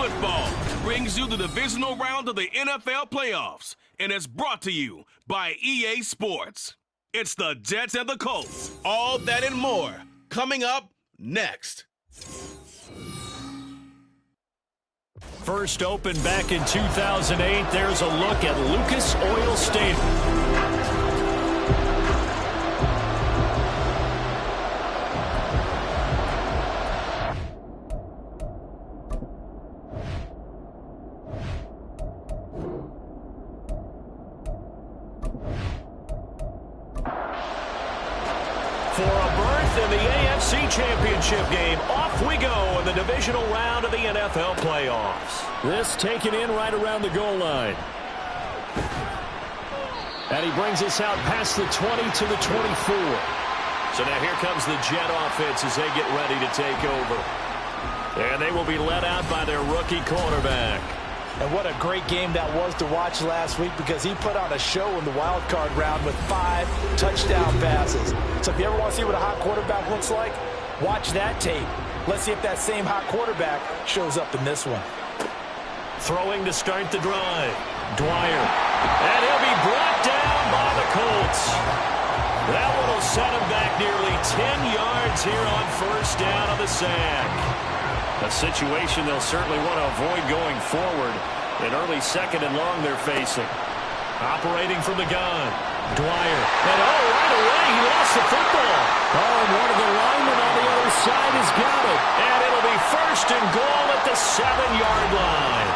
Football brings you the divisional round of the NFL playoffs, and it's brought to you by EA Sports. It's the Jets and the Colts. All that and more coming up next. First opened back in 2008, there's a look at Lucas Oil Stadium. For a berth in the AFC Championship game, off we go in the divisional round of the NFL playoffs. This taken in right around the goal line. And he brings us out past the 20 to the 24. So now here comes the Jet offense as they get ready to take over. And they will be led out by their rookie quarterback. And what a great game that was to watch last week, because he put on a show in the wild card round with 5 touchdown passes. So if you ever want to see what a hot quarterback looks like, watch that tape. Let's see if that same hot quarterback shows up in this one. Throwing to start the drive. Dwyer. And he'll be brought down by the Colts. That one will set him back nearly 10 yards here on first down on the sack. A situation they'll certainly want to avoid going forward. An early second and long they're facing. Operating from the gun. Dwyer. And right away he lost the football. And one of the linemen on the other side has got it. And it'll be first and goal at the 7-yard line.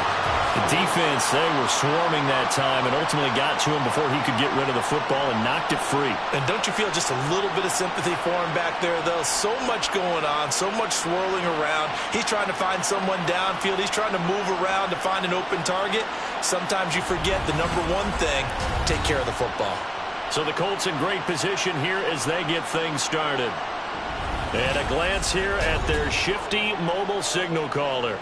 The defense, they were swarming that time and ultimately got to him before he could get rid of the football and knocked it free. And don't you feel just a little bit of sympathy for him back there, though? So much going on, so much swirling around. He's trying to find someone downfield. He's trying to move around to find an open target. Sometimes you forget the number one thing, take care of the football. So the Colts in great position here as they get things started. And a glance here at their shifty mobile signal caller.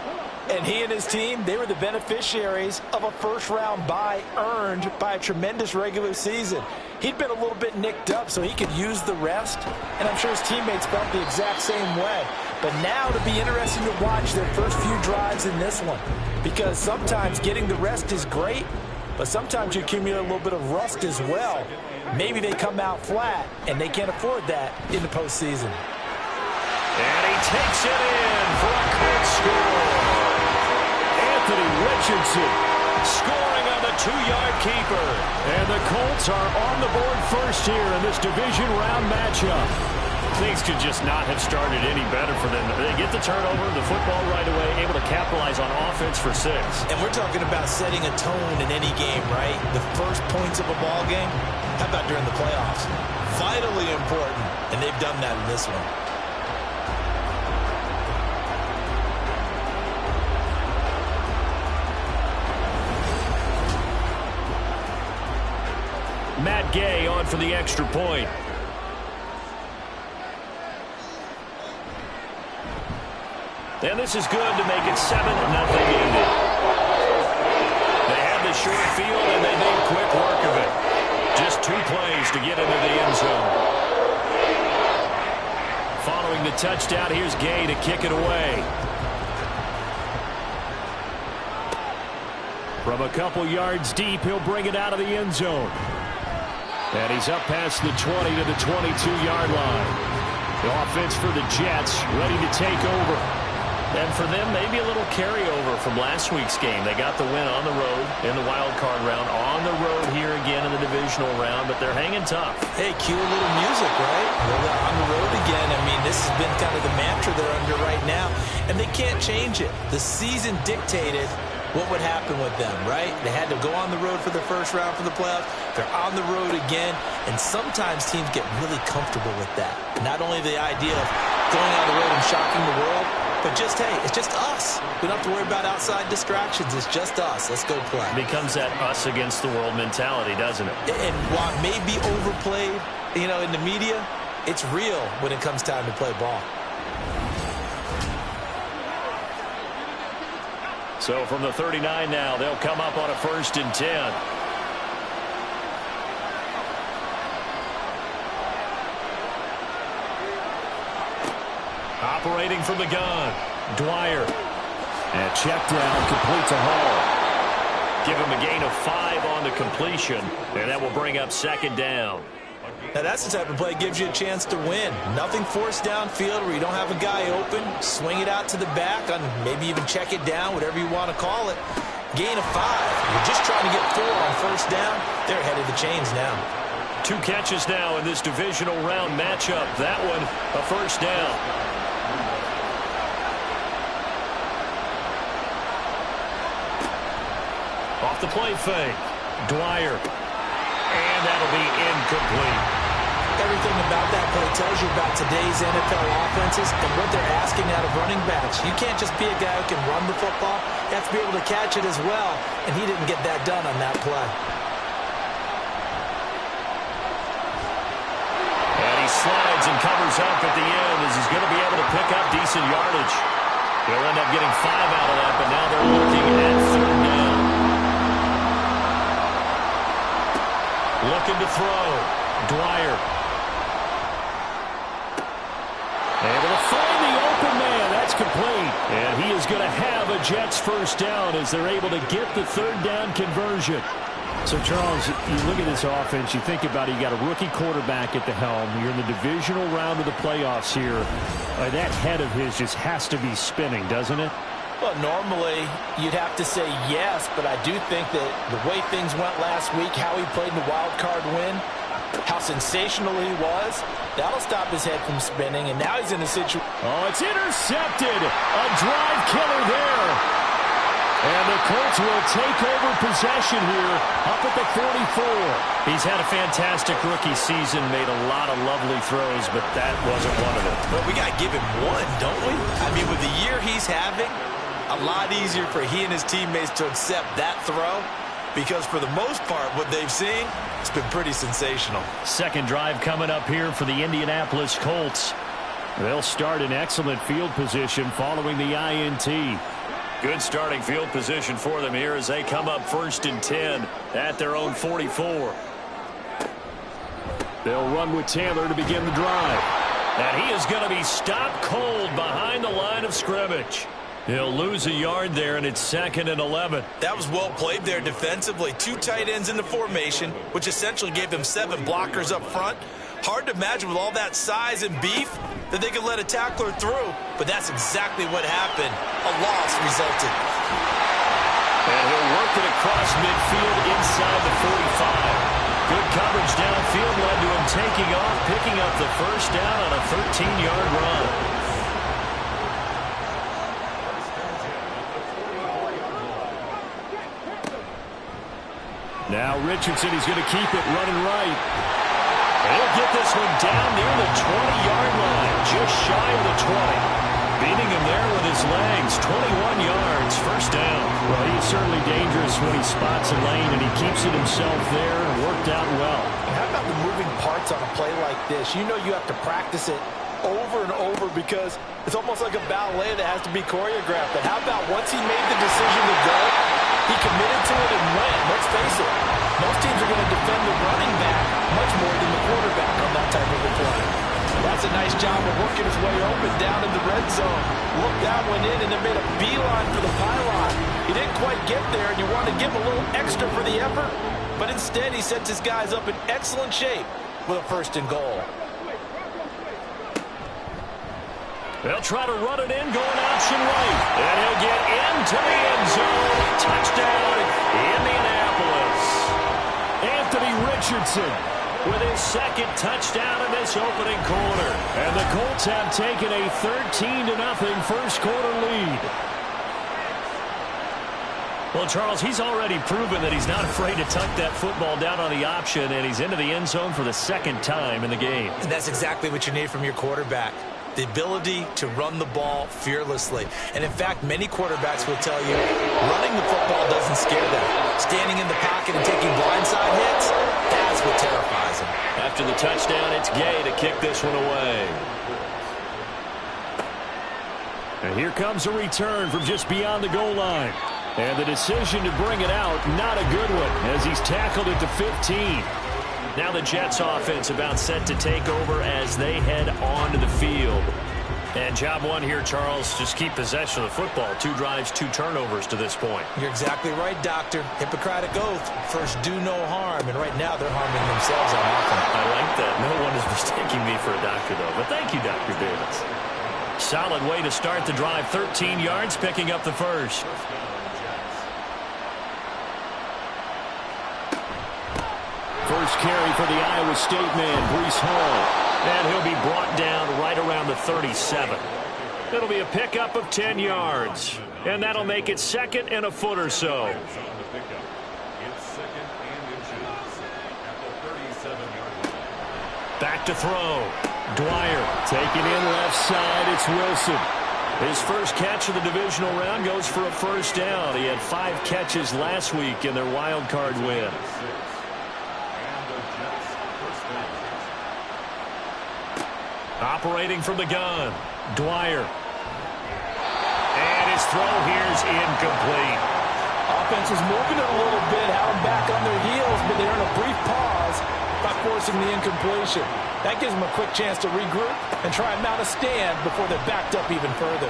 And he and his team, they were the beneficiaries of a first-round bye earned by a tremendous regular season. He'd been a little bit nicked up, so he could use the rest, and I'm sure his teammates felt the exact same way. But now it'll be interesting to watch their first few drives in this one, because sometimes getting the rest is great, but sometimes you accumulate a little bit of rust as well. Maybe they come out flat, and they can't afford that in the postseason. And he takes it in for a Colts score. Anthony Richardson scoring on the 2-yard keeper. And the Colts are on the board first here in this division round matchup. Things could just not have started any better for them. They get the turnover, the football right away, able to capitalize on offense for 6. And we're talking about setting a tone in any game, right? The first points of a ball game. How about during the playoffs? Vitally important, and they've done that in this one. Matt Gay on for the extra point. And this is good to make it 7-0 Indy. They had the short field and they made quick work of it. Just 2 plays to get into the end zone. Following the touchdown, here's Gay to kick it away. From a couple yards deep, he'll bring it out of the end zone. And he's up past the 20 to the 22-yard line. The offense for the Jets ready to take over. And for them, maybe a little carryover from last week's game. They got the win on the road in the wild card round, on the road here again in the divisional round, but they're hanging tough. Hey, cue a little music, right? They're on the road again. I mean, this has been kind of the mantra they're under right now, and they can't change it. The season dictated what would happen with them, right? They had to go on the road for the first round for the playoffs. They're on the road again, and sometimes teams get really comfortable with that. Not only the idea of going on the road and shocking the world, but just, hey, it's just us. We don't have to worry about outside distractions. It's just us. Let's go play. It becomes that us against the world mentality, doesn't it? And while it may be overplayed, in the media, it's real when it comes time to play ball. So from the 39 now, they'll come up on a 1st and 10. Operating from the gun, Dwyer. And check down, complete to Hall. Give him a gain of 5 on the completion, and that will bring up second down. Now that's the type of play that gives you a chance to win. Nothing forced downfield where you don't have a guy open. Swing it out to the back, and maybe even check it down, whatever you want to call it. Gain of 5. You're just trying to get 4 on first down. They're ahead of the chains now. 2 catches now in this divisional round matchup. That one, a first down. Off the play fake. Dwyer. And that'll be incomplete. Everything about that play tells you about today's NFL offenses and what they're asking out of running backs. You can't just be a guy who can run the football. You have to be able to catch it as well, and he didn't get that done on that play. And he slides and covers up at the end as he's going to be able to pick up decent yardage. He'll end up getting 5 out of that, but now they're looking at third down. Looking to throw. Dwyer. Able to find the open man. That's complete. And he is going to have a Jets first down as they're able to get the third down conversion. So, Charles, you look at this offense, you think about it, you got a rookie quarterback at the helm. You're in the divisional round of the playoffs here. That head of his just has to be spinning, doesn't it? Well, normally you'd have to say yes, but I do think that the way things went last week, how he played in the wild card win, how sensational he was, that'll stop his head from spinning, and now he's in a situation. Oh, it's intercepted. A drive killer there. And the Colts will take over possession here up at the 44. He's had a fantastic rookie season, made a lot of lovely throws, but that wasn't one of them. But we got to give him one, don't we? I mean, with the year he's having, a lot easier for he and his teammates to accept that throw because for the most part, what they've seen, it's been pretty sensational. Second drive coming up here for the Indianapolis Colts. They'll start in excellent field position following the INT. Good starting field position for them here as they come up 1st and 10 at their own 44. They'll run with Taylor to begin the drive. And he is going to be stopped cold behind the line of scrimmage. He'll lose a yard there, and it's 2nd and 11. That was well played there defensively. 2 tight ends in the formation, which essentially gave them 7 blockers up front. Hard to imagine with all that size and beef that they could let a tackler through, but that's exactly what happened. A loss resulted. And he'll work it across midfield inside the 45. Good coverage downfield led to him taking off, picking up the first down on a 13-yard run. Now Richardson is going to keep it running right. And he'll get this one down near the 20-yard line, just shy of the 20. Beating him there with his legs, 21 yards, first down. Well, he's certainly dangerous when he spots a lane, and he keeps it himself there and worked out well. How about the moving parts on a play like this? You know you have to practice it over and over because it's almost like a ballet that has to be choreographed. But how about once he made the decision to go, he committed to it and went. Let's face it, most teams are going to defend the running back much more than the quarterback on that type of a play. That's a nice job of working his way open down in the red zone. Looked that one in and then made a beeline for the pylon. He didn't quite get there, and you want to give him a little extra for the effort. But instead, he sets his guys up in excellent shape with a 1st and goal. They'll try to run it in, going option right. And he'll get into the end zone. Touchdown, Indianapolis. Anthony Richardson with his 2nd touchdown in this opening quarter. And the Colts have taken a 13-0 first quarter lead. Well, Charles, he's already proven that he's not afraid to tuck that football down on the option, and he's into the end zone for the 2nd time in the game. And that's exactly what you need from your quarterback. The ability to run the ball fearlessly. And in fact, many quarterbacks will tell you running the football doesn't scare them. Standing in the pocket and taking blindside hits, that's what terrifies them. After the touchdown, it's Gay to kick this one away. And here comes a return from just beyond the goal line. And the decision to bring it out, not a good one, as he's tackled at the 15. Now the Jets offense about set to take over as they head onto the field. And job one here, Charles, just keep possession of the football. 2 drives, 2 turnovers to this point. You're exactly right, Doctor. Hippocratic oath. First, do no harm. And right now, they're harming themselves on offense. I like that. No one is mistaking me for a doctor, though. But thank you, Dr. Davis. Solid way to start the drive. 13 yards, picking up the first. First carry for the Iowa State man, Breece Hall. And he'll be brought down right around the 37. It'll be a pickup of 10 yards. And that'll make it 2nd and a foot or so. Back to throw. Dwyer taking in left side. It's Wilson. His first catch of the divisional round goes for a first down. He had 5 catches last week in their wild card win. Operating from the gun, Dwyer. And his throw here's incomplete. Offense is moving it a little bit, had them back on their heels, but they earn a brief pause by forcing the incompletion. That gives them a quick chance to regroup and try and mount a stand before they're backed up even further.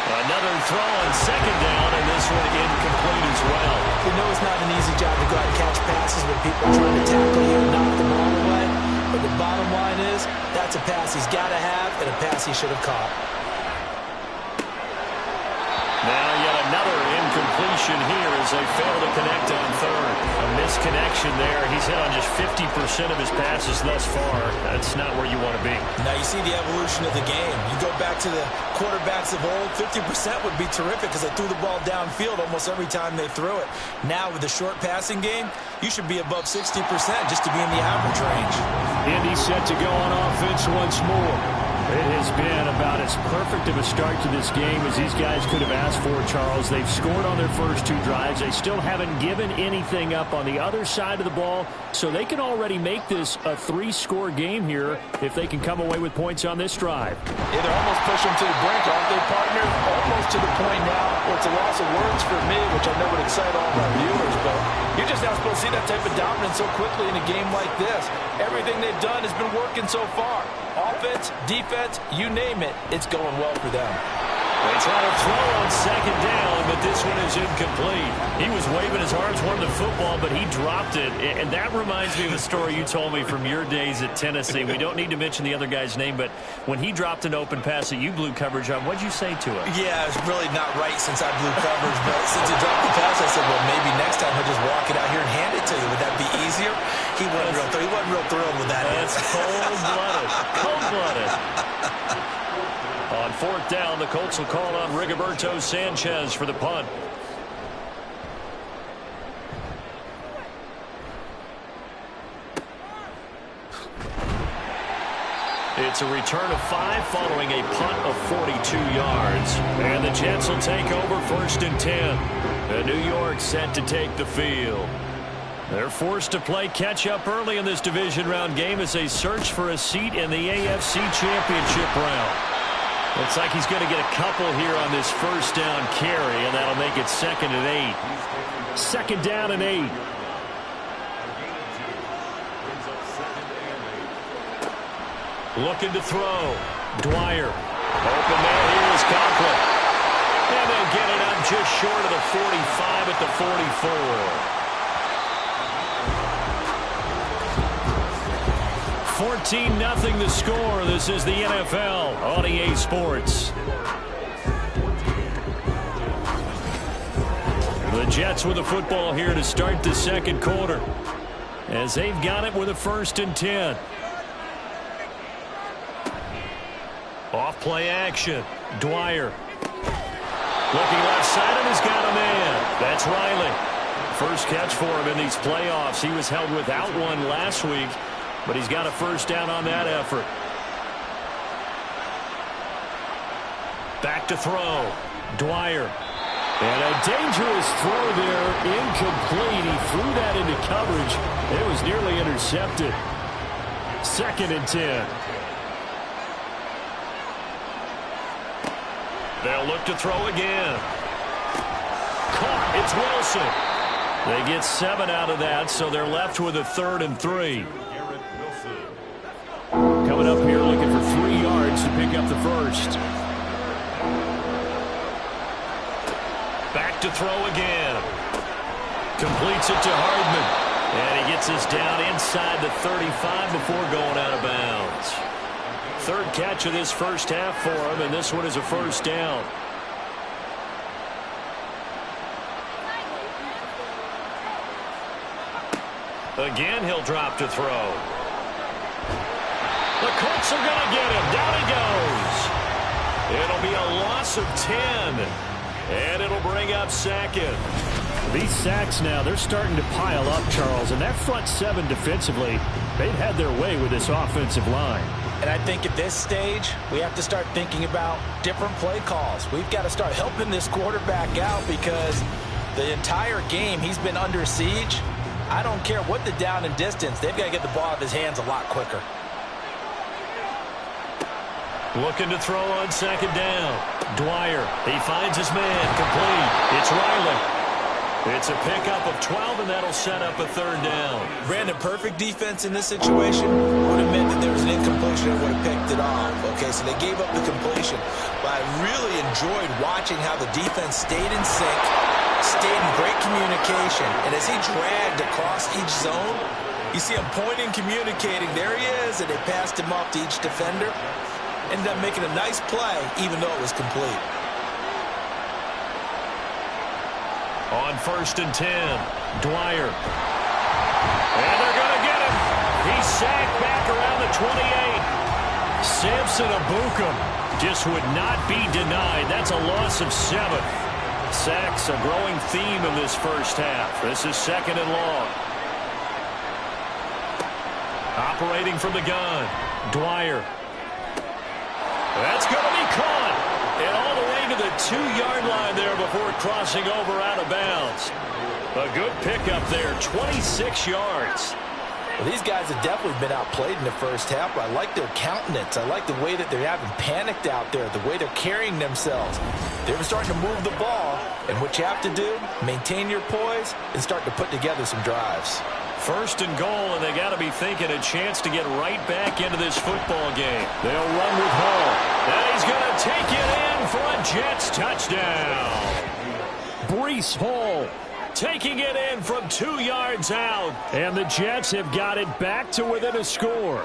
Another throw on 2nd down, and this one incomplete as well. You know it's not an easy job to go out and catch passes when people are trying to tackle you and knock the ball away. But the bottom line is, that's a pass he's got to have and a pass he should have caught. Now yet another incompletion here as they fail to connect on 3rd. A misconnection there. He's hit on just 50% of his passes thus far. That's not where you want to be. Now you see the evolution of the game. You go back to the quarterbacks of old, 50% would be terrific because they threw the ball downfield almost every time they threw it. Now with the short passing game, you should be above 60% just to be in the average range. Indy set to go on offense once more. It has been about as perfect of a start to this game as these guys could have asked for, Charles. They've scored on their first 2 drives. They still haven't given anything up on the other side of the ball, so they can already make this a 3-score game here if they can come away with points on this drive. Yeah, they're almost pushing to the brink, aren't they, partner? Almost to the point now where it's a loss of words for me, which I know would excite all of our viewers, but you're just not supposed to see that type of dominance so quickly in a game like this. Everything they've done has been working so far. Offense, defense, you name it, it's going well for them. They try to throw on 2nd down, but this one is incomplete. He was waving his arms, wanted the football, but he dropped it. And that reminds me of the story you told me from your days at Tennessee. We don't need to mention the other guy's name, but when he dropped an open pass that you blew coverage on, what'd you say to him? Yeah, it's really not right since I blew coverage, but since he dropped the pass, I said, well, maybe next time he'll just walk it out here and hand it to you. Would that be easier? He wasn't real thrilled with that. That's cold-blooded. Cold-blooded. On 4th down, the Colts will call on Rigoberto Sanchez for the punt. It's a return of 5 following a punt of 42 yards. And the Jets will take over 1st and 10. And New York set to take the field. They're forced to play catch-up early in this division round game as they search for a seat in the AFC Championship round. Looks like he's going to get a couple here on this first down carry, and that'll make it 2nd and 8. 2nd down and 8. Looking to throw. Dwyer. Open man here is Conklin. And they'll get it up just short of the 45 at the 44. 14-0 the score. This is the NFL on EA Sports. The Jets with the football here to start the 2nd quarter, as they've got it with a 1st and 10. Off play action. Dwyer. Looking left side and has got a man. That's Riley. First catch for him in these playoffs. He was held without one last week, but he's got a first down on that effort. Back to throw. Dwyer. And a dangerous throw there. Incomplete. He threw that into coverage. It was nearly intercepted. 2nd and 10. They'll look to throw again. Caught. It's Wilson. They get 7 out of that, so they're left with a 3rd and 3. Coming up here, pick up the first. Back to throw again. Completes it to Hardman. And he gets us down inside the 35 before going out of bounds. Third catch of this first half for him, and this one is a first down. Again, he'll drop to throw. The Colts are going to get him. Down he goes. It'll be a loss of 10. And it'll bring up second. These sacks now, they're starting to pile up, Charles. And that front seven defensively, they've had their way with this offensive line. And I think at this stage, we have to start thinking about different play calls. We've got to start helping this quarterback out because the entire game he's been under siege. I don't care what the down and distance. They've got to get the ball out of his hands a lot quicker. Looking to throw on second down. Dwyer, he finds his man, complete. It's Riley. It's a pickup of 12, and that'll set up a third down. Brandon, perfect defense in this situation would have meant that there was an incompletion and would have picked it off. Okay, so they gave up the completion. But I really enjoyed watching how the defense stayed in sync, stayed in great communication, and as he dragged across each zone, you see him pointing, communicating. There he is, and they passed him off to each defender. Ended up making a nice play, even though it was complete. On 1st and 10, Dwyer. And they're going to get him. He's sacked back around the 28. Samson Abukum just would not be denied. That's a loss of 7. Sacks, a growing theme in this first half. This is second and long. Operating from the gun, Dwyer. That's going to be caught. And all the way to the 2-yard line there before crossing over out of bounds. A good pickup there, 26 yards. Well, these guys have definitely been outplayed in the first half, but I like their countenance. I like the way that they haven't panicked out there, the way they're carrying themselves. They're starting to move the ball, and what you have to do, maintain your poise and start to put together some drives. 1st and goal, and they got to be thinking a chance to get right back into this football game. They'll run with Hall. And he's going to take it in for a Jets touchdown. Breece Hall taking it in from 2 yards out. And the Jets have got it back to within a score.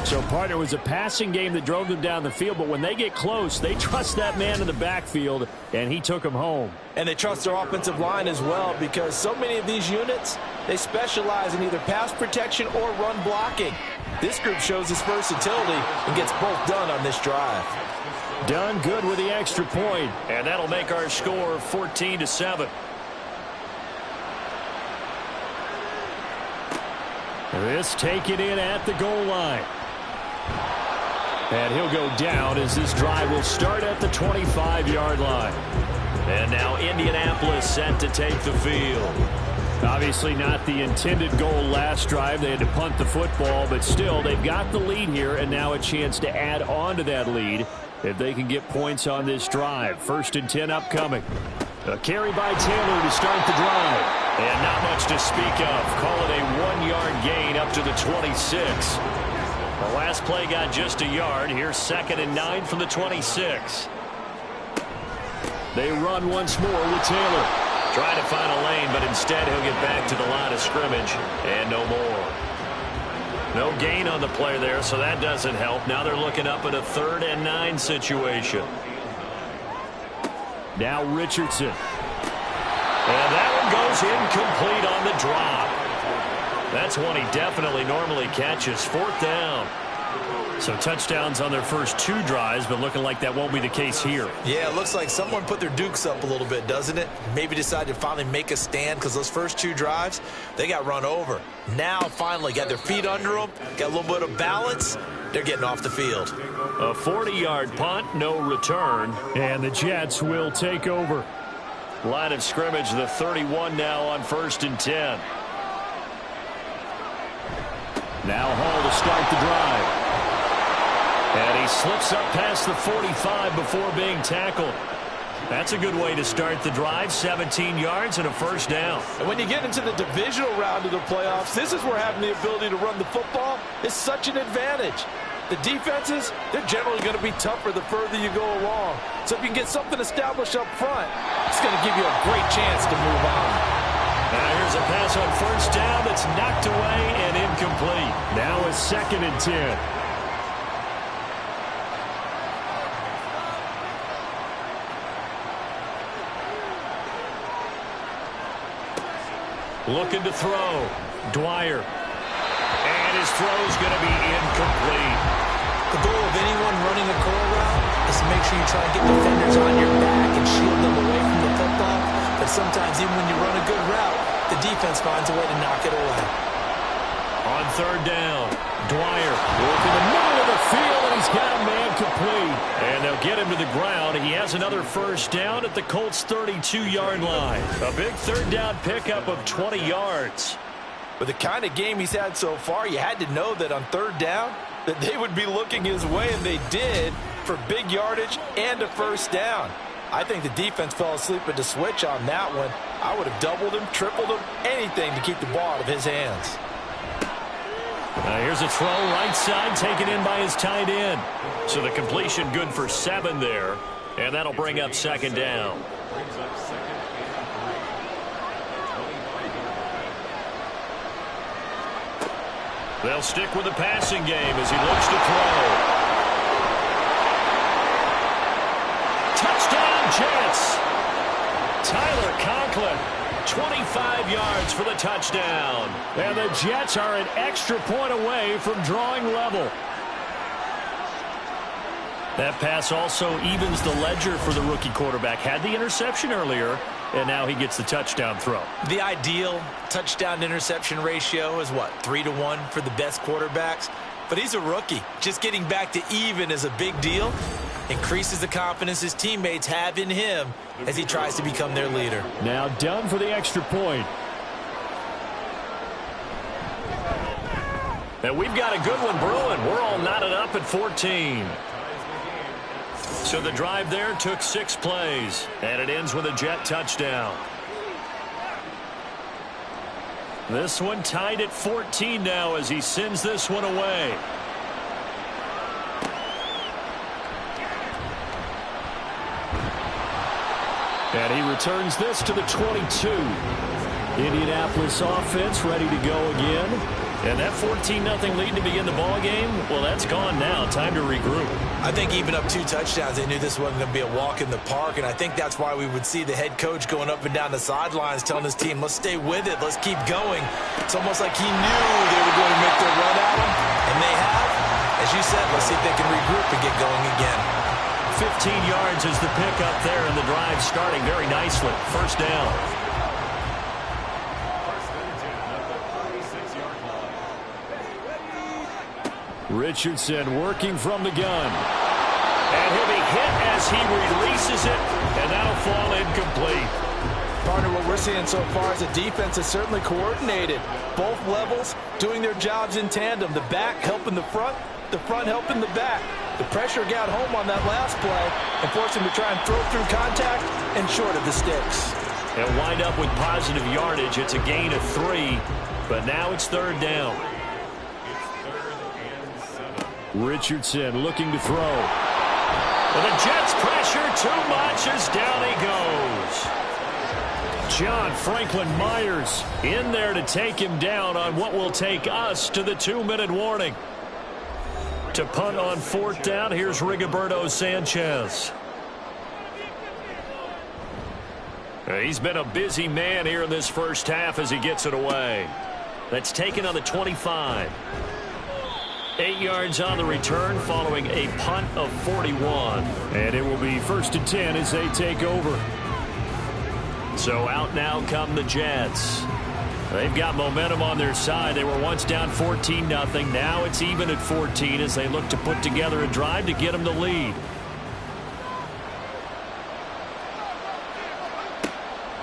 So, partner, it was a passing game that drove them down the field, but when they get close, they trust that man in the backfield, and he took them home. And they trust their offensive line as well because so many of these units, they specialize in either pass protection or run blocking. This group shows its versatility and gets both done on this drive. Done good with the extra point. And that'll make our score 14-7. This taken in at the goal line. And he'll go down as this drive will start at the 25-yard line. And now Indianapolis set to take the field. Obviously not the intended goal last drive. They had to punt the football, but still they've got the lead here and now a chance to add on to that lead if they can get points on this drive. 1st and 10 upcoming. A carry by Taylor to start the drive. And not much to speak of. Call it a 1-yard gain up to the 26. The last play got just a yard. Here's 2nd and 9 from the 26. They run once more with Taylor. Trying to find a lane, but instead he'll get back to the line of scrimmage. And no more. No gain on the play there, so that doesn't help. Now they're looking up at a 3rd and 9 situation. Now Richardson. And that one goes incomplete on the drop. That's one he definitely normally catches. 4th down. So touchdowns on their first 2 drives, but looking like that won't be the case here. Yeah, it looks like someone put their dukes up a little bit, doesn't it? Maybe decided to finally make a stand because those first 2 drives, they got run over. Now finally got their feet under them, got a little bit of balance. They're getting off the field. A 40-yard punt, no return. And the Jets will take over. Line of scrimmage, the 31 now on 1st and 10. Now Hall to start the drive. And he slips up past the 45 before being tackled. That's a good way to start the drive. 17 yards and a 1st down. And when you get into the divisional round of the playoffs, this is where having the ability to run the football is such an advantage. The defenses, they're generally going to be tougher the further you go along. So if you can get something established up front, it's going to give you a great chance to move on. Now here's a pass on first down that's knocked away and incomplete. Now a 2nd and 10. Looking to throw. Dwyer. And his throw's going to be incomplete. The goal of anyone running a curl route is to make sure you try and get defenders on your back and shield them away from the football. But sometimes even when you run a good route, the defense finds a way to knock it away. On 3rd down, Dwyer. Working the middle of the field, and he's got a man complete. And they'll get him to the ground. He has another first down at the Colts' 32-yard line. A big 3rd down pickup of 20 yards. With the kind of game he's had so far, you had to know that on 3rd down, that they would be looking his way, and they did, for big yardage and a first down. I think the defense fell asleep at the switch on that one. I would have doubled him, tripled him, anything to keep the ball out of his hands. Now here's a throw right side taken in by his tight end. So the completion good for 7 there. And that'll bring up 2nd down. They'll stick with the passing game as he looks to throw. Touchdown Jets. Tyler Conklin. 25 yards for the touchdown. And the Jets are an extra point away from drawing level. That pass also evens the ledger for the rookie quarterback. Had the interception earlier, and now he gets the touchdown throw. The ideal touchdown-interception ratio is, what, 3-to-1 for the best quarterbacks? But he's a rookie. Just getting back to even is a big deal. Increases the confidence his teammates have in him as he tries to become their leader. Now done for the extra point. And we've got a good one brewing. We're all knotted up at 14. So the drive there took 6 plays, and it ends with a Jet touchdown. This one tied at 14 now as he sends this one away. And he returns this to the 22. Indianapolis offense ready to go again. And that 14-0 lead to begin the ball game, well, that's gone now. Time to regroup. I think even up 2 touchdowns, they knew this wasn't going to be a walk in the park, and I think that's why we would see the head coach going up and down the sidelines telling his team, let's stay with it, let's keep going. It's almost like he knew they were going to make their run at him, and they have. As you said, let's see if they can regroup and get going again. 15 yards is the pickup there, and the drive starting very nicely. First down. Richardson working from the gun. And he'll be hit as he releases it, and that'll fall incomplete. Partner, what we're seeing so far is the defense is certainly coordinated. Both levels doing their jobs in tandem. The back helping the front helping the back. The pressure got home on that last play and forced him to try and throw through contact and short of the sticks. They'll wind up with positive yardage. It's a gain of 3, but now it's 3rd down. Richardson looking to throw. Well, the Jets pressure too much as down he goes. John Franklin Myers in there to take him down on what will take us to the 2-minute warning. To punt on 4th down, here's Rigoberto Sanchez. He's been a busy man here in this first half as he gets it away. That's taken on the 25. 8 yards on the return following a punt of 41. And it will be 1st and 10 as they take over. So out now come the Jets. They've got momentum on their side. They were once down 14-0. Now it's even at 14 as they look to put together a drive to get them the lead.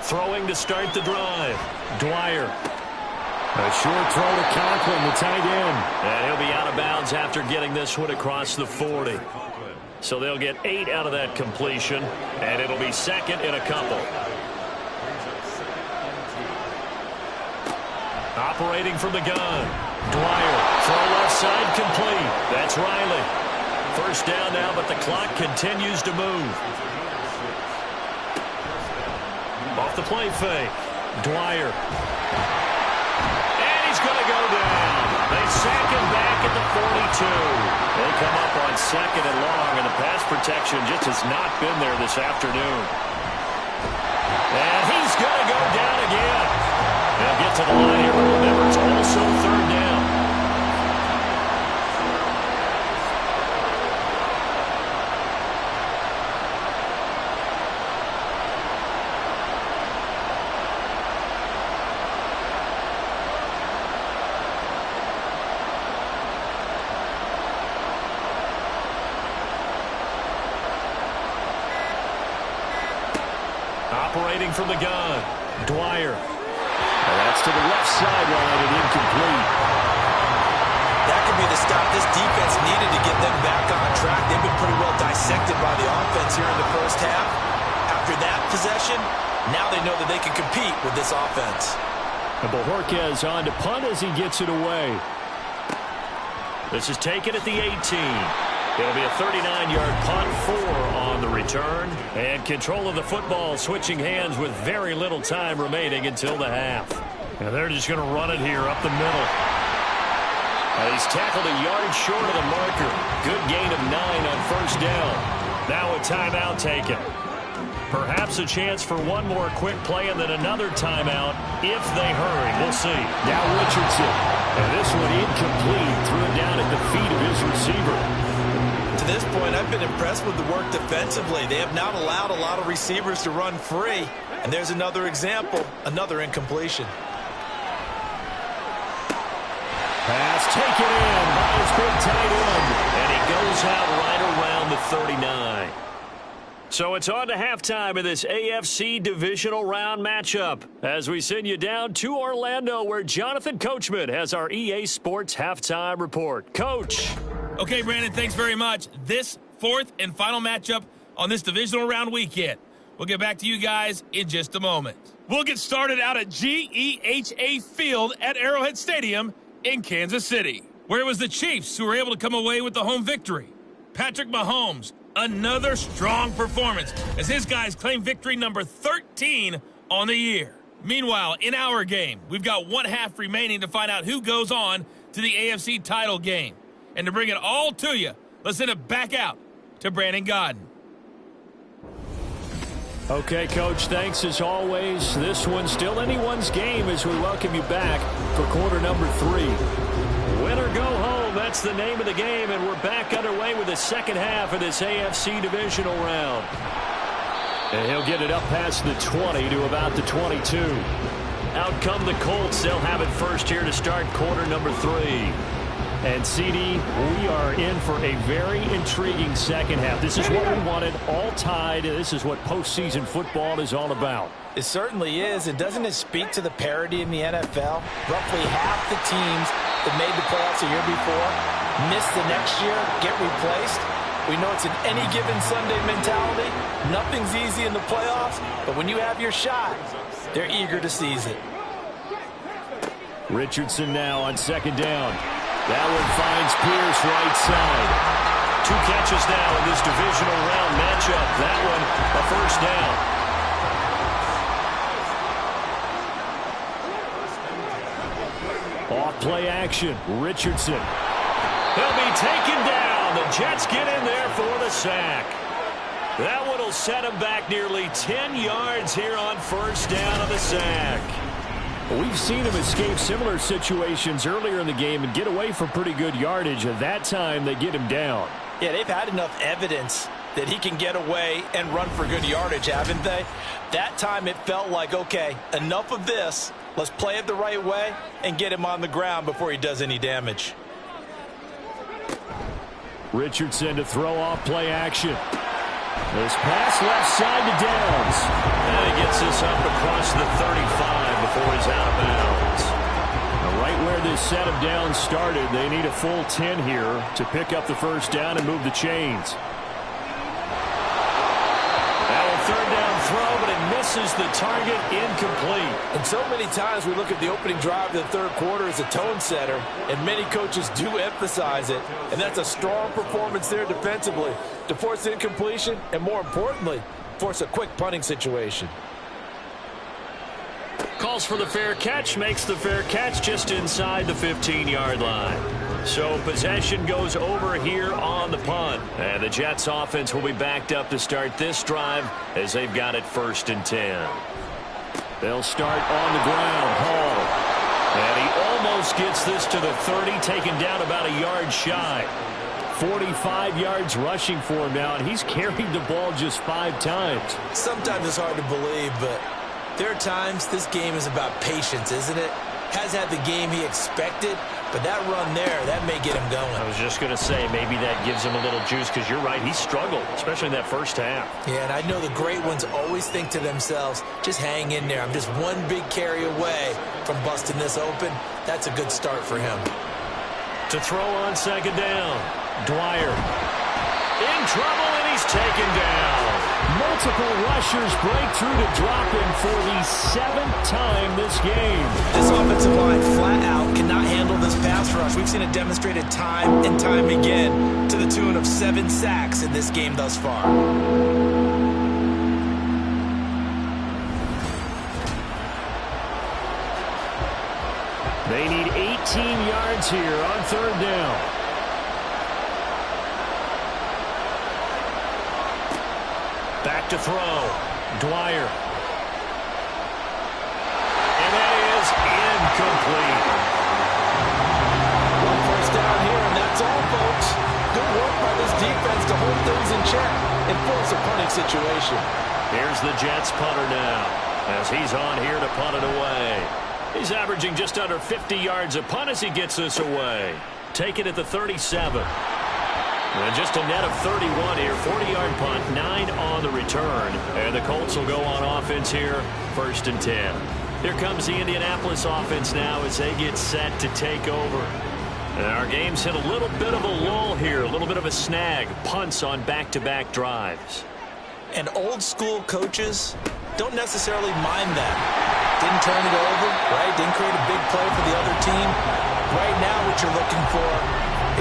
Throwing to start the drive. Dwyer. A short throw to Conklin, the tight end. And he'll be out of bounds after getting this one across the 40. So they'll get 8 out of that completion, and it'll be 2nd and a couple. Operating from the gun. Dwyer, throw left side complete. That's it's Riley. First down now, but the clock continues to move. Off the play fake. Dwyer. And he's going to go down. They sack him back at the 42. They come up on second and long, and the pass protection just has not been there this afternoon. And he's going to go down again. They'll get to the line here, but remember, it's also third down. Operating from the gun, Dwyer. And that's to the left sideline and incomplete. That could be the stop this defense needed to get them back on track. They've been pretty well dissected by the offense here in the first half. After that possession, now they know that they can compete with this offense. And Bojorquez on to punt as he gets it away. This is taken at the 18. It'll be a 39-yard punt, 4 on the return. And control of the football switching hands with very little time remaining until the half. And they're just going to run it here up the middle. And he's tackled a yard short of the marker. Good gain of 9 on first down. Now a timeout taken. Perhaps a chance for one more quick play and then another timeout if they hurry. We'll see. Now Richardson. And this one incomplete. Threw it down at the feet of his receiver. To this point, I've been impressed with the work defensively. They have not allowed a lot of receivers to run free. And there's another example, another incompletion. Pass taken in by his big tight end. And he goes out right around the 39. So it's on to halftime of this AFC divisional round matchup as we send you down to Orlando where Jonathan Coachman has our EA Sports halftime report. Coach. Okay, Brandon, thanks very much. This fourth and final matchup on this divisional round weekend. We'll get back to you guys in just a moment. We'll get started out at GEHA Field at Arrowhead Stadium in Kansas City, where it was the Chiefs who were able to come away with the home victory. Patrick Mahomes, another strong performance as his guys claim victory number 13 on the year. Meanwhile, in our game, we've got one half remaining to find out who goes on to the AFC title game. And to bring it all to you, let's send it back out to Brandon Godden. Okay, Coach, thanks as always. This one's still anyone's game as we welcome you back for quarter number 3. Win or go home, that's the name of the game, and we're back underway with the second half of this AFC divisional round. And he'll get it up past the 20 to about the 22. Out come the Colts. They'll have it first here to start quarter number 3. And, CD, we are in for a very intriguing second half. This is what we wanted, all tied. This is what postseason football is all about. It certainly is. And doesn't it speak to the parity in the NFL? Roughly half the teams that made the playoffs a year before miss the next year, get replaced. We know it's an any given Sunday mentality. Nothing's easy in the playoffs, but when you have your shot, they're eager to seize it. Richardson now on second down. That one finds Pierce right side. 2 catches now in this divisional round matchup. That one, a first down. Off play action. Richardson. He'll be taken down. The Jets get in there for the sack. That one will set him back nearly 10 yards here on first down of the sack. We've seen him escape similar situations earlier in the game and get away from pretty good yardage. At that time, they get him down. Yeah, they've had enough evidence that he can get away and run for good yardage, haven't they? That time it felt like, okay, enough of this. Let's play it the right way and get him on the ground before he does any damage. Richardson to throw off play action. This pass left side to Downs. And he gets this up across the 35 before he's out of bounds. Now right where this set of downs started, they need a full 10 here to pick up the first down and move the chains. Now a third down throw, but it misses the target, incomplete. And so many times we look at the opening drive of the third quarter as a tone setter, and many coaches do emphasize it. And that's a strong performance there defensively to force incompletion and, more importantly, force a quick punting situation. Calls for the fair catch, makes the fair catch just inside the 15-yard line. So possession goes over here on the punt. And the Jets offense will be backed up to start this drive as they've got it 1st and 10. They'll start on the ground. Hall. And he almost gets this to the 30, taken down about a yard shy. 45 yards rushing for him now, and he's carried the ball just 5 times. Sometimes it's hard to believe, but there are times this game is about patience, isn't it? Has had the game he expected, but that run there, that may get him going. I was just going to say, maybe that gives him a little juice, because you're right, he struggled, especially in that first half. Yeah, and I know the great ones always think to themselves, just hang in there. I'm just one big carry away from busting this open. That's a good start for him. To throw on 2nd down, Dwyer. In trouble, and he's taken down. Multiple rushers break through to drop him for the 7th time this game. This offensive line flat out cannot handle this pass rush. We've seen it demonstrated time and time again to the tune of 7 sacks in this game thus far. They need 18 yards here on 3rd down. Back to throw. Dwyer. And that is incomplete. One first down here, and that's all, folks. Good work by this defense to hold things in check and force a punting situation. Here's the Jets punter now, as he's on here to punt it away. He's averaging just under 50 yards a punt as he gets this away. Take it at the 37. And just a net of 31 here, 40-yard punt, 9 on the return. And the Colts will go on offense here, 1st and 10. Here comes the Indianapolis offense now as they get set to take over. And our game's hit a little bit of a lull here, a little bit of a snag, punts on back-to-back drives. And old-school coaches don't necessarily mind that. Didn't turn it over, right? Didn't create a big play for the other team. Right now what you're looking for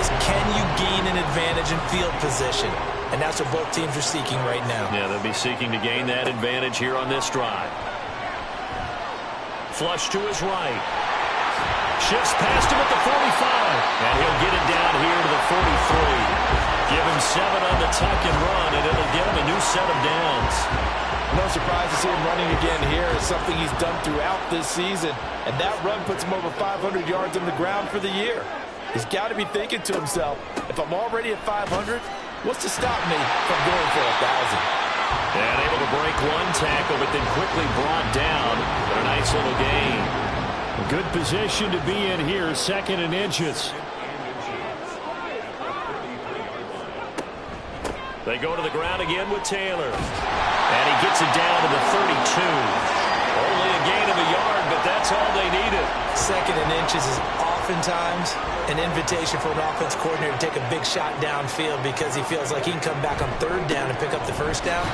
is, can you gain an advantage in field position? And that's what both teams are seeking right now. Yeah, they'll be seeking to gain that advantage here on this drive. Flush to his right. Shifts past him at the 45. And he'll get it down here to the 43. Give him 7 on the tuck and run, and it'll get him a new set of downs. No surprise to see him running again here. It's something he's done throughout this season. And that run puts him over 500 yards on the ground for the year. He's got to be thinking to himself, if I'm already at 500, what's to stop me from going for 1,000? And able to break one tackle, but then quickly brought down. But a nice little gain. A good position to be in here, 2nd and inches. They go to the ground again with Taylor. And he gets it down to the 32. Only a gain of a yard, but that's all they needed. 2nd and inches is oftentimes an invitation for an offense coordinator to take a big shot downfield because he feels like he can come back on 3rd down and pick up the 1st down.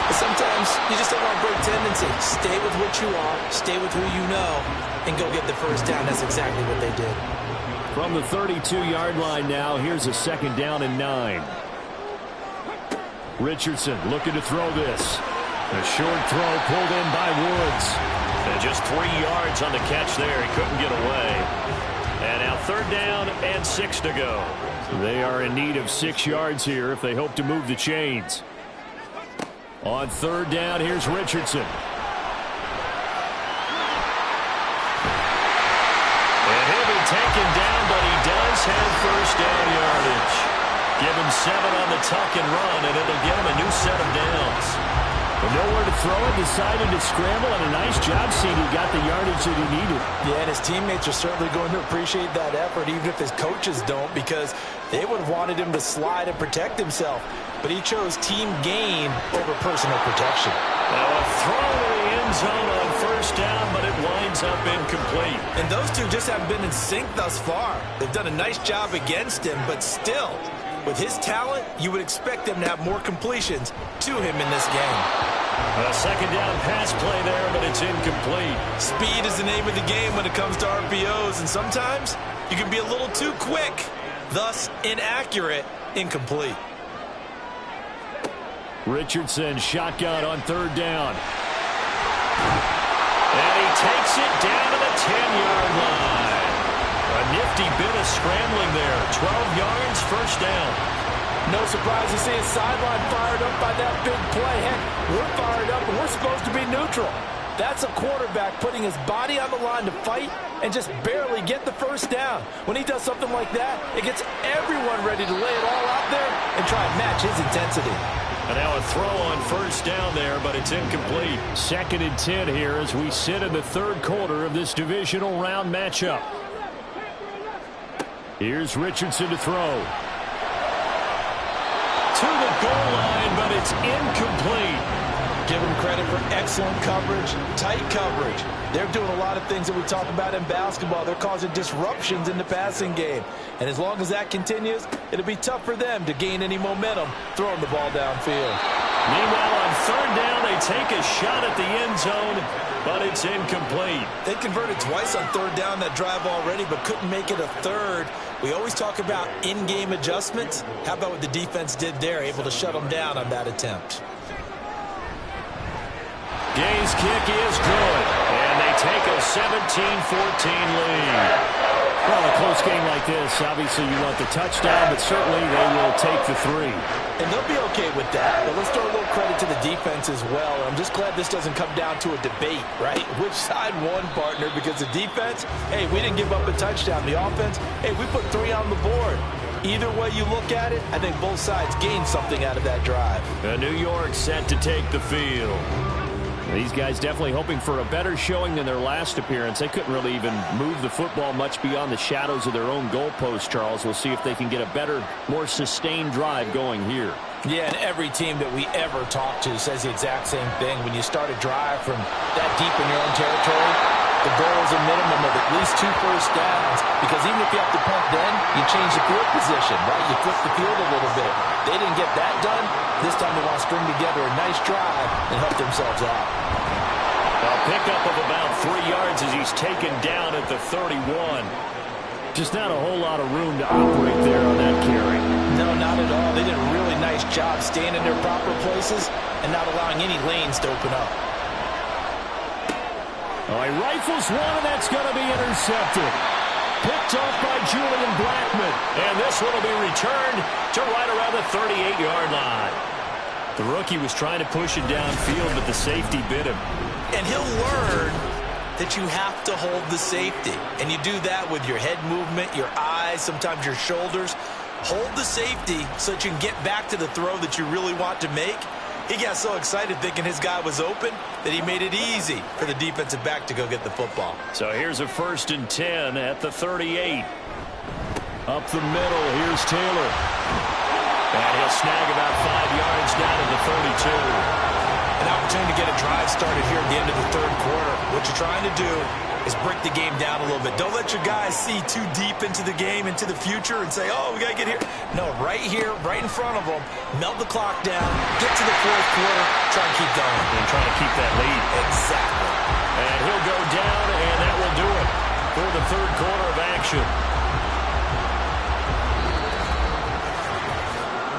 But sometimes you just don't want to break tendency. Stay with what you are, stay with who you know, and go get the 1st down. That's exactly what they did. From the 32-yard line now, here's a 2nd down and 9. Richardson looking to throw this. A short throw pulled in by Woods. And just 3 yards on the catch there. He couldn't get away. And now 3rd down and 6 to go. They are in need of 6 yards here if they hope to move the chains. On 3rd down, here's Richardson. And he'll be taken down, but he does have 1st down yardage. Give him 7 on the tuck and run, and it'll get him a new set of downs. But nowhere to throw it, decided to scramble, and a nice job seeing he got the yardage that he needed. Yeah, and his teammates are certainly going to appreciate that effort, even if his coaches don't, because they would have wanted him to slide and protect himself. But he chose team gain over personal protection. Now a throw to the end zone on 1st down, but it winds up incomplete. And those two just haven't been in sync thus far. They've done a nice job against him, but still, with his talent, you would expect them to have more completions to him in this game. A second down pass play there, but it's incomplete. Speed is the name of the game when it comes to RPOs, and sometimes you can be a little too quick, thus inaccurate, incomplete. Richardson shotgun on third down. And he takes it down to the 10-yard line. A nifty bit of scrambling there. 12 yards, first down. No surprise to see his sideline fired up by that big play. Heck, we're fired up and we're supposed to be neutral. That's a quarterback putting his body on the line to fight and just barely get the first down. When he does something like that, it gets everyone ready to lay it all out there and try and match his intensity. And now a throw on first down there, but it's incomplete. 2nd and 10 here as we sit in the third quarter of this divisional round matchup. Here's Richardson to throw. To the goal line, but it's incomplete. Give him credit for excellent coverage, tight coverage. They're doing a lot of things that we talk about in basketball. They're causing disruptions in the passing game. And as long as that continues, it'll be tough for them to gain any momentum throwing the ball downfield. Meanwhile, on third down, they take a shot at the end zone, but it's incomplete. They converted twice on third down that drive already, but couldn't make it a third. We always talk about in-game adjustments. How about what the defense did there, able to shut them down on that attempt? Gay's kick is good, and they take a 17-14 lead. Well, a close game like this, obviously you want the touchdown, but certainly they will take the 3. And they'll be okay with that, but let's throw a little credit to the defense as well. I'm just glad this doesn't come down to a debate, right? Which side won, partner? Because the defense, hey, we didn't give up a touchdown. The offense, hey, we put 3 on the board. Either way you look at it, I think both sides gained something out of that drive. New York set to take the field. These guys definitely hoping for a better showing than their last appearance. They couldn't really even move the football much beyond the shadows of their own goalpost, Charles. We'll see if they can get a better, more sustained drive going here. Yeah, and every team that we ever talk to says the exact same thing. When you start a drive from that deep in your own territory, the goal is a minimum of at least 2 first downs, because even if you have to punt then, you change the field position, right? You flip the field a little bit. They didn't get that done. This time they want to string together a nice drive and help themselves out. A pickup of about 3 yards as he's taken down at the 31. Just not a whole lot of room to operate there on that carry. No, not at all. They did a really nice job staying in their proper places and not allowing any lanes to open up. Oh, he rifles one, and that's going to be intercepted. Picked off by Julian Blackman. And this one will be returned to right around the 38-yard line. The rookie was trying to push it downfield, but the safety bit him. And he'll learn that you have to hold the safety. And you do that with your head movement, your eyes, sometimes your shoulders. Hold the safety so that you can get back to the throw that you really want to make. He got so excited thinking his guy was open that he made it easy for the defensive back to go get the football. So here's a 1st and 10 at the 38. Up the middle, here's Taylor. And he'll snag about 5 yards down at the 32. An opportunity to get a drive started here at the end of the third quarter. What you're trying to do is break the game down a little bit. Don't let your guys see too deep into the game, into the future, and say, oh, we got to get here. No, right here, right in front of them, melt the clock down, get to the fourth quarter, try and keep going. And try to keep that lead. Exactly. And he'll go down, and that will do it for the third quarter of action.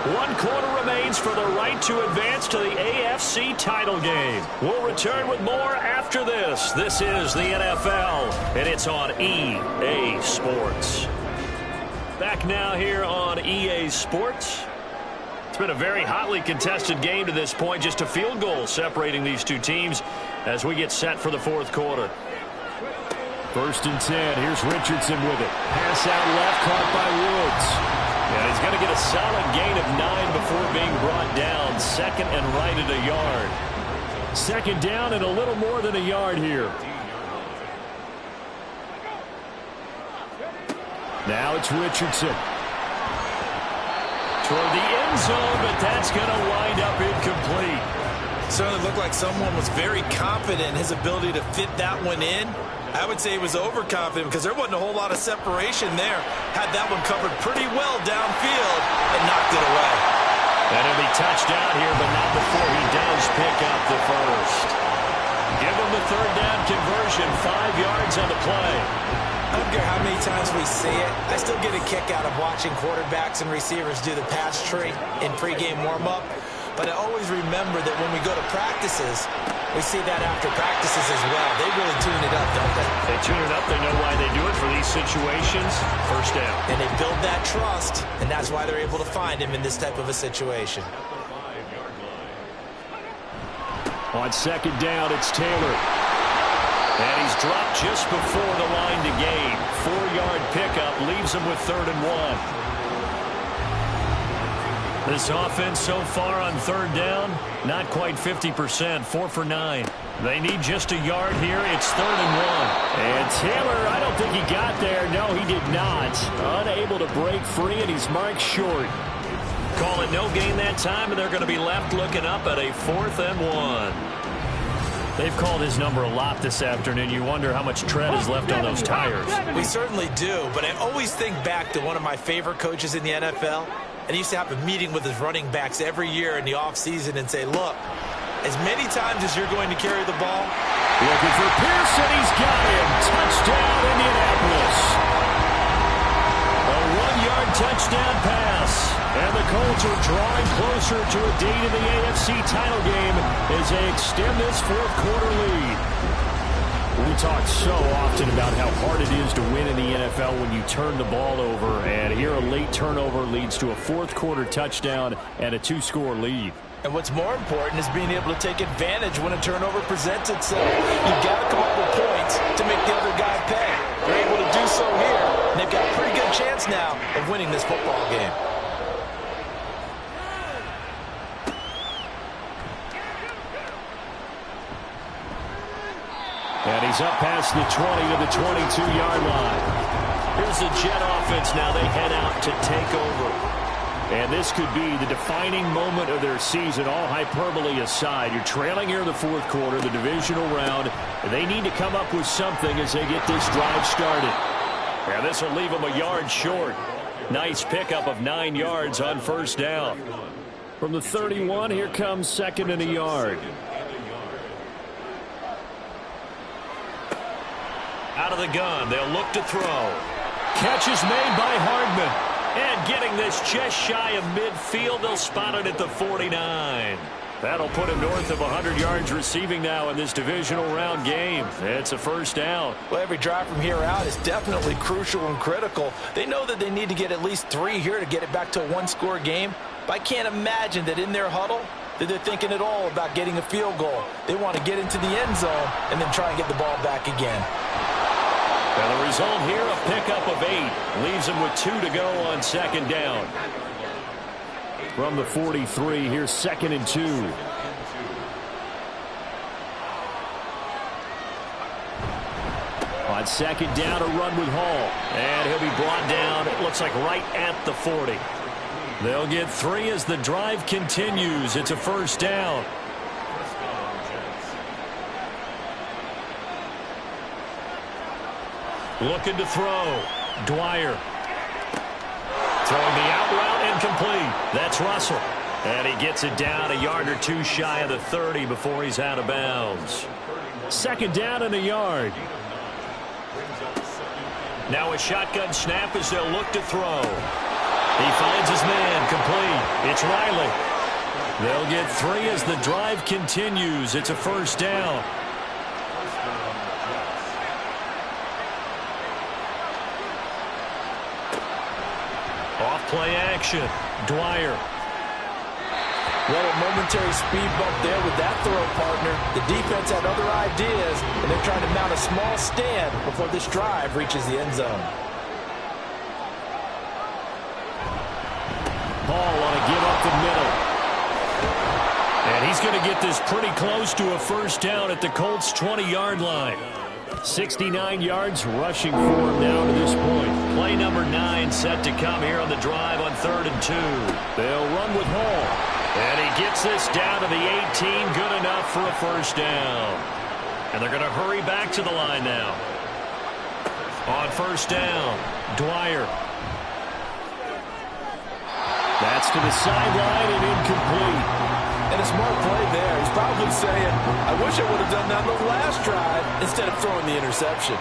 1 quarter remains for the right to advance to the AFC title game. We'll return with more after this. This is the NFL, and it's on EA Sports. Back now here on EA Sports. It's been a very hotly contested game to this point. Just a field goal separating these two teams as we get set for the fourth quarter. 1st and 10. Here's Richardson with it. Pass out left, caught by Woods. And he's going to get a solid gain of 9 before being brought down. 2nd and right at a yard. 2nd down and a little more than a yard here. Now it's Richardson. Toward the end zone, but that's going to wind up incomplete. Certainly looked like someone was very confident in his ability to fit that one in. I would say he was overconfident because there wasn't a whole lot of separation there. Had that one covered pretty well downfield and knocked it away. And he'll be touched out here, but not before he does pick up the first. Give them the third down conversion, 5 yards on the play. I don't care how many times we see it. I still get a kick out of watching quarterbacks and receivers do the pass tree in pregame warm-up. But I always remember that when we go to practices, we see that after practices as well. They really tune it up, don't they? They tune it up. They know why they do it for these situations. First down. And they build that trust, and that's why they're able to find him in this type of a situation. On second down, it's Taylor. And he's dropped just before the line to gain. 4-yard pickup leaves him with 3rd and 1. This offense so far on 3rd down, not quite 50%, 4 for 9. They need just a yard here. It's 3rd and 1. And Taylor, I don't think he got there. No, he did not. Unable to break free, and he's marked short. Call it no gain that time, and they're going to be left looking up at a 4th and 1. They've called his number a lot this afternoon. You wonder how much tread is left on those tires. We certainly do, but I always think back to one of my favorite coaches in the NFL. And he used to have a meeting with his running backs every year in the offseason and say, look, as many times as you're going to carry the ball. Looking for Pearson. He's got him. Touchdown, Indianapolis. A 1-yard touchdown pass. And the Colts are drawing closer to a date in the AFC title game as they extend this 4th-quarter lead. We talk so often about how hard it is to win in the NFL when you turn the ball over. And here a late turnover leads to a 4th-quarter touchdown and a 2-score lead. And what's more important is being able to take advantage when a turnover presents itself. You've got to come up with points to make the other guy pay. They're able to do so here, and they've got a pretty good chance now of winning this football game. And he's up past the 20 to the 22-yard line. Here's the Jet offense now. They head out to take over. And this could be the defining moment of their season, all hyperbole aside. You're trailing here in the 4th quarter, the divisional round. They need to come up with something as they get this drive started. And this will leave them a yard short. Nice pickup of 9 yards on 1st down. From the 31, here comes 2nd and a yard. Out of the gun, they'll look to throw. Catch is made by Hardman. And getting this just shy of midfield, they'll spot it at the 49. That'll put him north of 100 yards receiving now in this divisional round game. It's a 1st down. Well, every drive from here out is definitely crucial and critical. They know that they need to get at least 3 here to get it back to a 1-score game. But I can't imagine that in their huddle that they're thinking at all about getting a field goal. They want to get into the end zone and then try and get the ball back again. And the result here, a pickup of 8. Leaves them with 2 to go on 2nd down. From the 43, here's 2nd and 2. On 2nd down, a run with Hall. And he'll be brought down, it looks like right at the 40. They'll get 3 as the drive continues. It's a 1st down. Looking to throw. Dwyer. Throwing the out route incomplete. That's Russell. And he gets it down a yard or 2 shy of the 30 before he's out of bounds. 2nd down and a yard. Now a shotgun snap as they'll look to throw. He finds his man complete. It's Riley. They'll get 3 as the drive continues. It's a 1st down. Off-play action. Dwyer. Well, a momentary speed bump there with that throw, partner. The defense had other ideas, and they're trying to mount a small stand before this drive reaches the end zone. Ball want to give up the middle. And he's going to get this pretty close to a 1st down at the Colts' 20-yard line. 69 yards rushing for him now to this point. Play number 9 set to come here on the drive on 3rd and 2. They'll run with Hall. And he gets this down to the 18, good enough for a 1st down. And they're going to hurry back to the line now. On 1st down, Dwyer. That's to the sideline and incomplete. And a smart play there. He's probably saying, I wish I would have done that on the last drive instead of throwing the interception.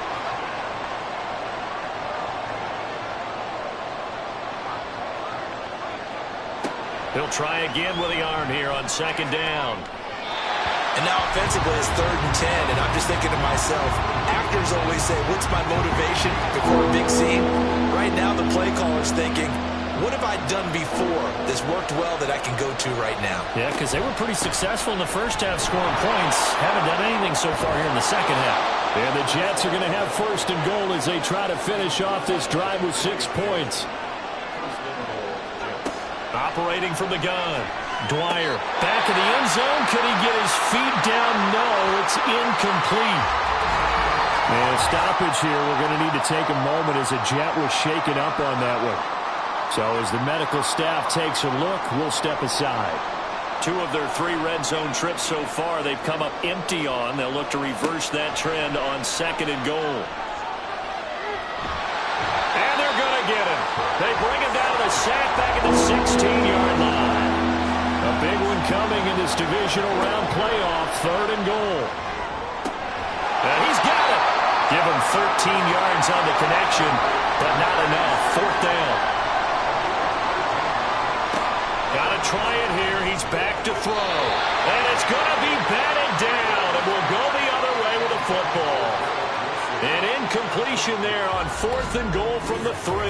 He'll try again with the arm here on second down. And now offensively it's 3rd and 10, and I'm just thinking to myself, actors always say, what's my motivation before a big scene? Right now the play caller's thinking, what have I done before that's worked well that I can go to right now? Yeah, because they were pretty successful in the first half scoring points. Haven't done anything so far here in the second half. And the Jets are going to have 1st and goal as they try to finish off this drive with 6 points. Operating from the gun. Dwyer back in the end zone. Could he get his feet down? No, it's incomplete. And stoppage here. We're going to need to take a moment as a Jet was shaken up on that one. So as the medical staff takes a look, we'll step aside. 2 of their 3 red zone trips so far they've come up empty on. They'll look to reverse that trend on 2nd and goal. And they're going to get him. They bring him down to the sack back at the 16-yard line. A big one coming in this divisional round playoff, 3rd and goal. And he's got it. Give him 13 yards on the connection, but not enough. 4th down. Got to try it here. He's back to throw. And it's going to be batted down, and we'll go the other way with the football. An incompletion there on 4th and goal from the 3.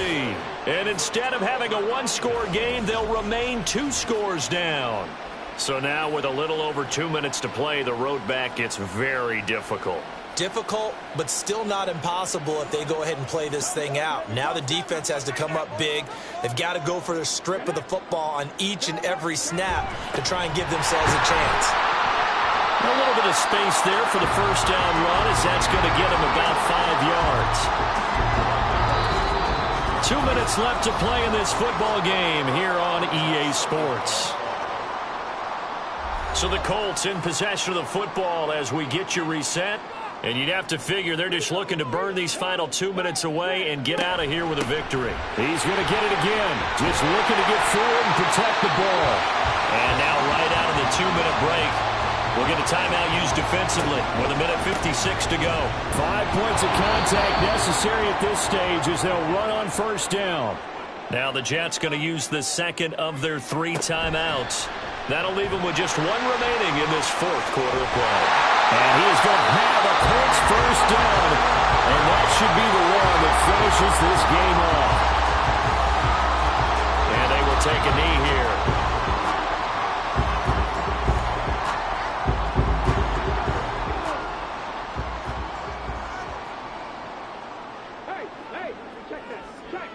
And instead of having a 1-score game, they'll remain 2 scores down. So now with a little over 2 minutes to play, the road back gets very difficult. Difficult, but still not impossible if they go ahead and play this thing out. Now the defense has to come up big. They've got to go for the strip of the football on each and every snap to try and give themselves a chance. A little bit of space there for the 1st down run as that's going to get him about 5 yards. 2 minutes left to play in this football game here on EA Sports. So the Colts in possession of the football as we get you reset. And you'd have to figure they're just looking to burn these final 2 minutes away and get out of here with a victory. He's going to get it again. Just looking to get forward and protect the ball. And now right out of the 2-minute break, we'll get a timeout used defensively with 1:56 to go. 5 points of contact necessary at this stage as they'll run on 1st down. Now the Jets going to use the 2nd of their 3 timeouts. That'll leave them with just 1 remaining in this 4th quarter of play. And he is going to have a Colts 1st down. And that should be the one that finishes this game off. And they will take a knee here. Hey, check this. Check.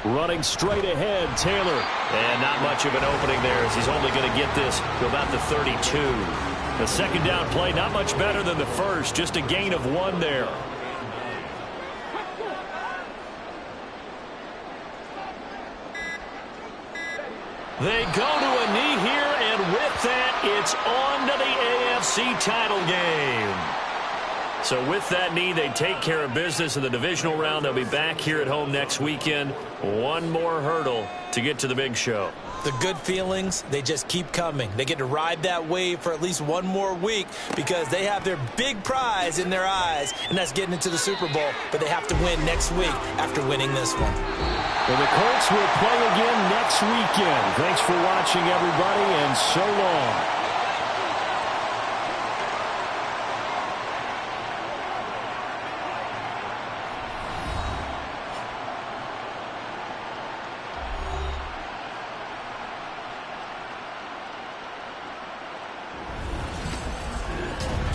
Running straight ahead, Taylor. And not much of an opening there as he's only going to get this to about the 32. The 2nd down play, not much better than the 1st, just a gain of 1 there. They go to a knee here, and with that, it's on to the AFC title game. So with that knee, they take care of business in the divisional round. They'll be back here at home next weekend. 1 more hurdle to get to the big show. The good feelings, they just keep coming. They get to ride that wave for at least 1 more week because they have their big prize in their eyes, and that's getting into the Super Bowl. But they have to win next week after winning this one. Well, the Colts will play again next weekend. Thanks for watching, everybody, and so long.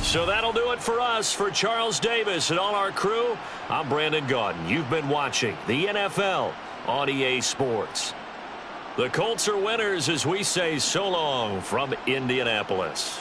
So that'll do it for us. For Charles Davis and all our crew, I'm Brandon Gaudin. You've been watching the NFL on EA Sports. The Colts are winners as we say so long from Indianapolis.